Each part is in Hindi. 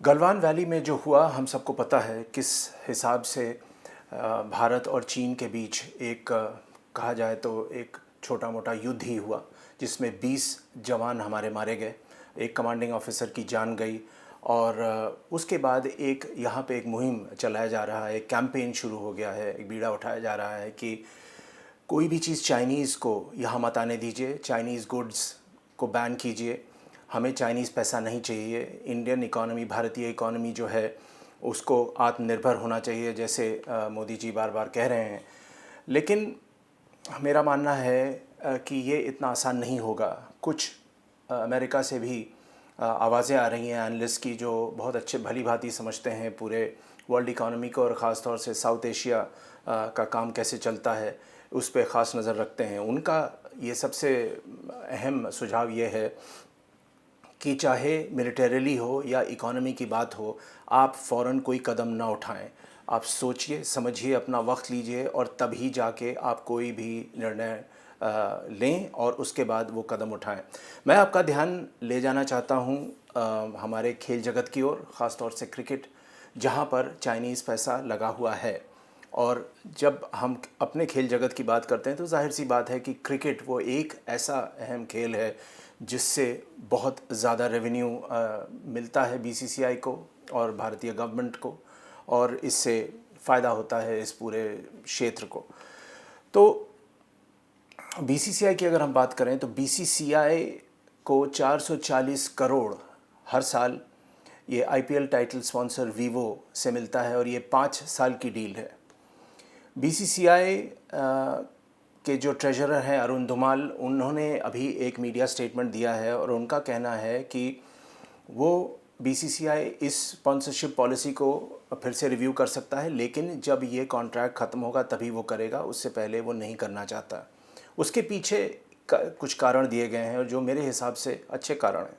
गलवान वैली में जो हुआ हम सबको पता है किस हिसाब से भारत और चीन के बीच एक कहा जाए तो एक छोटा मोटा युद्ध ही हुआ जिसमें 20 जवान हमारे मारे गए, एक कमांडिंग ऑफिसर की जान गई। और उसके बाद एक यहाँ पे एक मुहिम चलाया जा रहा है, एक कैंपेन शुरू हो गया है, एक बीड़ा उठाया जा रहा है कि कोई भी चीज़ चाइनीज़ को यहाँ मत आने दीजिए, चाइनीज़ गुड्स को बैन कीजिए, हमें चाइनीज़ पैसा नहीं चाहिए। इंडियन इकॉनमी, भारतीय इकॉनमी जो है उसको आत्मनिर्भर होना चाहिए, जैसे मोदी जी बार बार कह रहे हैं। लेकिन मेरा मानना है कि ये इतना आसान नहीं होगा। कुछ अमेरिका से भी आवाज़ें आ रही हैं एनालिस्ट की, जो बहुत अच्छे भली भांति समझते हैं पूरे वर्ल्ड इकॉनमी को और ख़ास तौर से साउथ एशिया का काम कैसे चलता है उस पर ख़ास नज़र रखते हैं। उनका ये सबसे अहम सुझाव ये है कि चाहे मिलिटरीली हो या इकॉनमी की बात हो, आप फ़ौरन कोई कदम ना उठाएं। आप सोचिए, समझिए, अपना वक्त लीजिए और तभी जाके आप कोई भी निर्णय लें और उसके बाद वो कदम उठाएं। मैं आपका ध्यान ले जाना चाहता हूं हमारे खेल जगत की ओर, ख़ास तौर से क्रिकेट, जहां पर चाइनीज़ पैसा लगा हुआ है। और जब हम अपने खेल जगत की बात करते हैं तो जाहिर सी बात है कि क्रिकेट वो एक ऐसा अहम खेल है जिससे बहुत ज़्यादा रेवेन्यू मिलता है बीसीसीआई को और भारतीय गवर्नमेंट को, और इससे फ़ायदा होता है इस पूरे क्षेत्र को। तो बीसीसीआई की अगर हम बात करें तो बीसीसीआई को 440 करोड़ हर साल ये आईपीएल टाइटल स्पॉन्सर वीवो से मिलता है और ये 5 साल की डील है। बीसीसीआई के जो ट्रेजरर हैं अरुण धुमाल, उन्होंने अभी एक मीडिया स्टेटमेंट दिया है और उनका कहना है कि वो बीसीसीआई इस स्पॉन्सरशिप पॉलिसी को फिर से रिव्यू कर सकता है, लेकिन जब ये कॉन्ट्रैक्ट ख़त्म होगा तभी वो करेगा, उससे पहले वो नहीं करना चाहता। उसके पीछे कुछ कारण दिए गए हैं और जो मेरे हिसाब से अच्छे कारण हैं।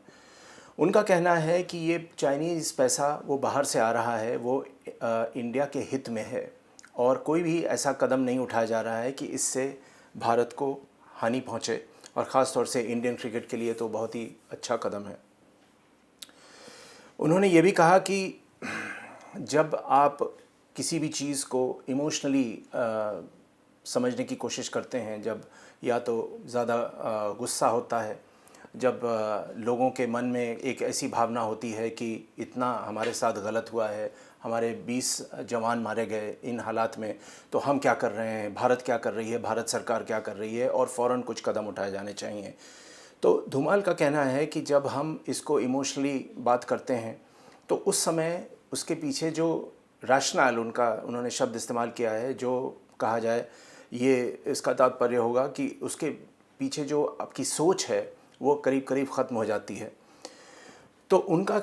उनका कहना है कि ये चाइनीज़ पैसा वो बाहर से आ रहा है, वो इंडिया के हित में है और कोई भी ऐसा कदम नहीं उठाया जा रहा है कि इससे भारत को हानि पहुँचे, और ख़ास तौर से इंडियन क्रिकेट के लिए तो बहुत ही अच्छा कदम है। उन्होंने ये भी कहा कि जब आप किसी भी चीज़ को इमोशनली समझने की कोशिश करते हैं, जब या तो ज़्यादा गुस्सा होता है, जब लोगों के मन में एक ऐसी भावना होती है कि इतना हमारे साथ गलत हुआ है, हमारे 20 जवान मारे गए इन हालात में, तो हम क्या कर रहे हैं, भारत क्या कर रही है, भारत सरकार क्या कर रही है, और फ़ौरन कुछ कदम उठाए जाने चाहिए। तो धूमाल का कहना है कि जब हम इसको इमोशनली बात करते हैं तो उस समय उसके पीछे जो रैशनल, उन्होंने शब्द इस्तेमाल किया है, जो कहा जाए ये इसका तात्पर्य होगा कि उसके पीछे जो आपकी सोच है वो करीब करीब ख़त्म हो जाती है। तो उनका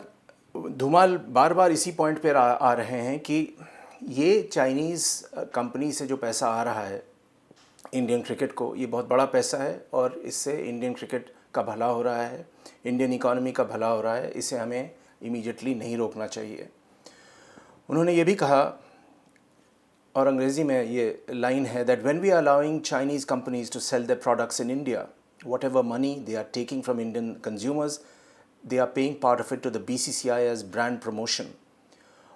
धुमाल बार बार इसी पॉइंट पर आ रहे हैं कि ये चाइनीज़ कंपनी से जो पैसा आ रहा है इंडियन क्रिकेट को, ये बहुत बड़ा पैसा है और इससे इंडियन क्रिकेट का भला हो रहा है, इंडियन इकॉनमी का भला हो रहा है, इसे हमें इमीडिएटली नहीं रोकना चाहिए। उन्होंने ये भी कहा, और अंग्रेज़ी में ये लाइन है, that when we are allowing Chinese companies to sell their products in India, whatever money they are taking from Indian consumers, they are paying part of it to the BCCI as brand promotion.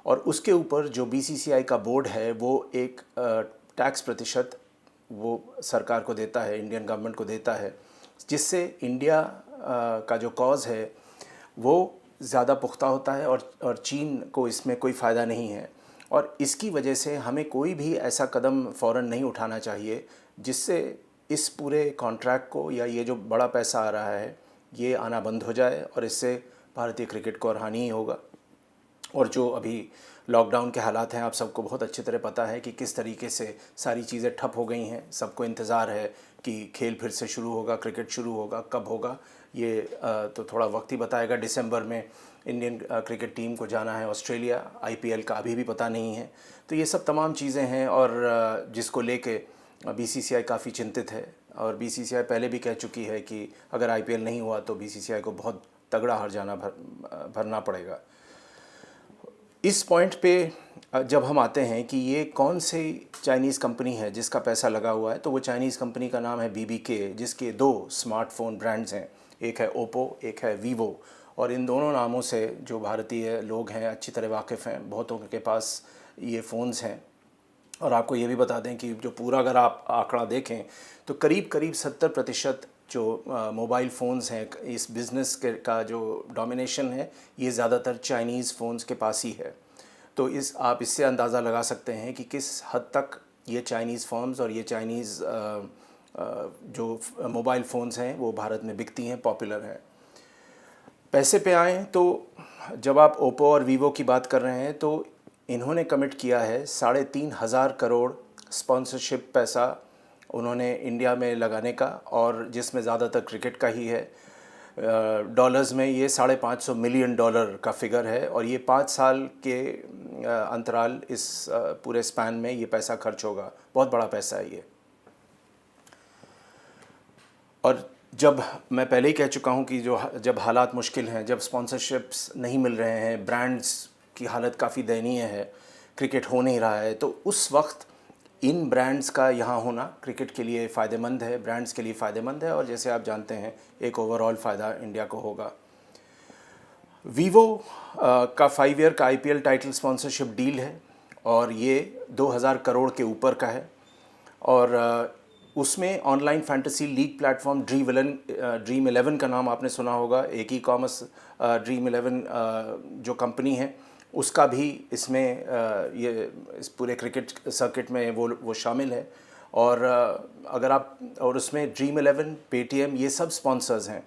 और उसके ऊपर जो बीसीसीआई का बोर्ड है वो एक टैक्स प्रतिशत वो सरकार को देता है, इंडियन गवर्नमेंट को देता है, जिससे इंडिया का जो कॉज़ है वो ज़्यादा पुख्ता होता है और चीन को इसमें कोई फ़ायदा नहीं है। और इसकी वजह से हमें कोई भी ऐसा कदम फ़ौरन नहीं उठाना चाहिए जिससे इस पूरे कॉन्ट्रैक्ट को या ये जो बड़ा पैसा आ रहा है ये आना बंद हो जाए, और इससे भारतीय क्रिकेट को और हानि ही होगा। और जो अभी लॉकडाउन के हालात हैं, आप सबको बहुत अच्छी तरह पता है कि किस तरीके से सारी चीज़ें ठप हो गई हैं। सबको इंतज़ार है कि खेल फिर से शुरू होगा, क्रिकेट शुरू होगा, कब होगा ये तो थोड़ा वक्त ही बताएगा। दिसंबर में इंडियन क्रिकेट टीम को जाना है ऑस्ट्रेलिया, आईपीएल का अभी भी पता नहीं है। तो ये सब तमाम चीज़ें हैं और जिसको लेके बीसीसीआई काफ़ी चिंतित है, और बीसीसीआई पहले भी कह चुकी है कि अगर आईपीएल नहीं हुआ तो बीसीसीआई को बहुत तगड़ा हर्जाना भरना पड़ेगा। इस पॉइंट पे जब हम आते हैं कि ये कौन सी चाइनीज़ कंपनी है जिसका पैसा लगा हुआ है, तो वो चाइनीज़ कंपनी का नाम है बीबीके, जिसके 2 स्मार्टफ़ोन ब्रांड्स हैं, एक है ओप्पो, एक है वीवो। और इन दोनों नामों से जो भारतीय लोग हैं अच्छी तरह वाकिफ़ हैं, बहुतों के पास ये फ़ोन्स हैं। और आपको ये भी बता दें कि जो पूरा अगर आप आंकड़ा देखें तो करीब करीब 70% जो मोबाइल फ़ोन्स हैं इस बिज़नेस के का जो डोमिनेशन है ये ज़्यादातर चाइनीज़ फ़ोन्स के पास ही है। तो आप इससे अंदाज़ा लगा सकते हैं कि किस हद तक ये चाइनीज़ फर्म्स और ये चाइनीज़ जो मोबाइल फ़ोन्स हैं वो भारत में बिकती हैं, पॉपुलर हैं। पैसे पे आएँ तो जब आप ओप्पो और वीवो की बात कर रहे हैं तो इन्होंने कमिट किया है 3,500 करोड़ स्पॉन्सरशिप पैसा उन्होंने इंडिया में लगाने का, और जिसमें ज़्यादातर क्रिकेट का ही है। डॉलर्स में ये $550 मिलियन का फ़िगर है, और ये 5 साल के अंतराल इस पूरे स्पैन में ये पैसा खर्च होगा। बहुत बड़ा पैसा है ये। और जब मैं पहले ही कह चुका हूँ कि जब हालात मुश्किल हैं, जब स्पॉन्सरशिप्स नहीं मिल रहे हैं, ब्रांड्स की हालत काफ़ी दयनीय है, क्रिकेट हो नहीं रहा है, तो उस वक्त इन ब्रांड्स का यहाँ होना क्रिकेट के लिए फ़ायदेमंद है, ब्रांड्स के लिए फ़ायदेमंद है, और जैसे आप जानते हैं एक ओवरऑल फ़ायदा इंडिया को होगा। वीवो का 5 ईयर का IPL टाइटल स्पॉन्सरशिप डील है, और ये 2,000 करोड़ के ऊपर का है। और उसमें online fantasy league platform dream 11 का नाम आपने सुना होगा, एक ई कॉमर्स ड्रीम 11 जो कंपनी है उसका भी इसमें ये इस पूरे क्रिकेट सर्किट में वो शामिल है। और अगर आप और उसमें ड्रीम 11, पेटीएम, ये सब स्पॉन्सर्स हैं।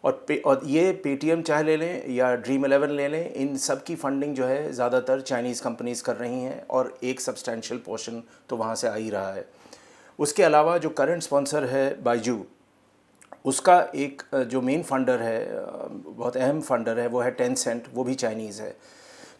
और ये पेटीएम चाहे ले लें या ड्रीम 11 ले लें, इन सब की फंडिंग जो है ज़्यादातर चाइनीज़ कंपनीज़ कर रही हैं, और एक सब्सटेंशियल पोर्शन तो वहाँ से आ ही रहा है। उसके अलावा जो करंट स्पॉन्सर है बायजू, उसका एक जो मेन फंडर है, बहुत अहम फंडर है, वो है टेंसेंट, वो भी चाइनीज़ है।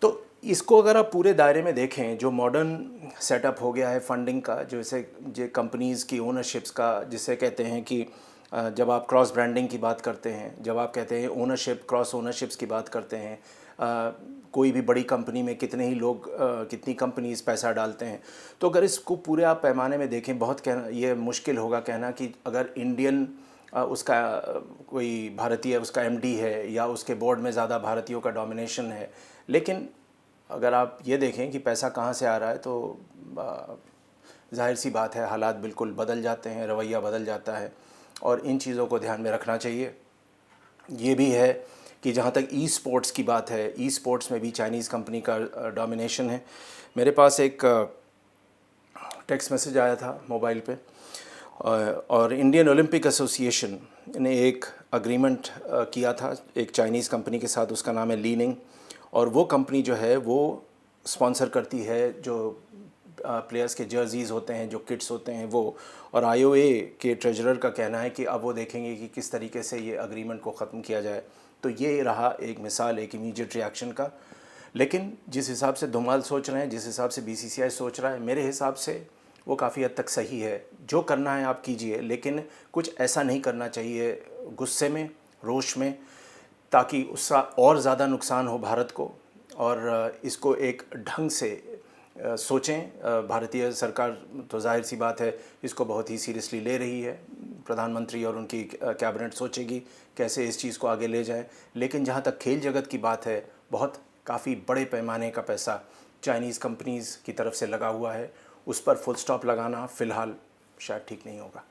तो इसको अगर आप पूरे दायरे में देखें, जो मॉडर्न सेटअप हो गया है फंडिंग का, जैसे जो कंपनीज़ की ओनरशिप्स का, जिसे कहते हैं कि जब आप क्रॉस ब्रांडिंग की बात करते हैं, जब आप कहते हैं ओनरशिप, क्रॉस ओनरशिप्स की बात करते हैं, कोई भी बड़ी कंपनी में कितने ही लोग, कितनी कंपनीज़ पैसा डालते हैं, तो अगर इसको पूरे आप पैमाने में देखें, बहुत कहना ये मुश्किल होगा कहना कि अगर इंडियन उसका कोई भारतीय उसका MD है या उसके बोर्ड में ज़्यादा भारतीयों का डोमिनेशन है। लेकिन अगर आप ये देखें कि पैसा कहाँ से आ रहा है, तो जाहिर सी बात है हालात बिल्कुल बदल जाते हैं, रवैया बदल जाता है, और इन चीज़ों को ध्यान में रखना चाहिए। ये भी है कि जहाँ तक ई स्पोर्ट्स की बात है, ई स्पोर्ट्स में भी चाइनीज़ कंपनी का डोमिनेशन है। मेरे पास एक टेक्स्ट मैसेज आया था मोबाइल पे, और इंडियन ओलंपिक एसोसिएशन ने एक अग्रीमेंट किया था एक चाइनीज़ कंपनी के साथ, उसका नाम है लीनिंग, और वो कंपनी जो है वो स्पॉन्सर करती है जो प्लेयर्स के जर्सीज़ होते हैं, जो किट्स होते हैं वो। और IOA के ट्रेजरर का कहना है कि अब वो देखेंगे कि किस तरीके से ये अग्रीमेंट को ख़त्म किया जाए। तो ये रहा एक मिसाल, एक इमीडिएट रिएक्शन का। लेकिन जिस हिसाब से धुमाल सोच रहे हैं, जिस हिसाब से BCCI सोच रहा है, मेरे हिसाब से वो काफ़ी हद तक सही है। जो करना है आप कीजिए, लेकिन कुछ ऐसा नहीं करना चाहिए गुस्से में, रोष में, ताकि उसका और ज़्यादा नुकसान हो भारत को। और इसको एक ढंग से सोचें। भारतीय सरकार तो जाहिर सी बात है इसको बहुत ही सीरियसली ले रही है। प्रधानमंत्री और उनकी कैबिनेट सोचेगी कैसे इस चीज़ को आगे ले जाए। लेकिन जहाँ तक खेल जगत की बात है, बहुत काफ़ी बड़े पैमाने का पैसा चाइनीज़ कंपनीज़ की तरफ से लगा हुआ है। उस पर फुल स्टॉप लगाना फ़िलहाल शायद ठीक नहीं होगा।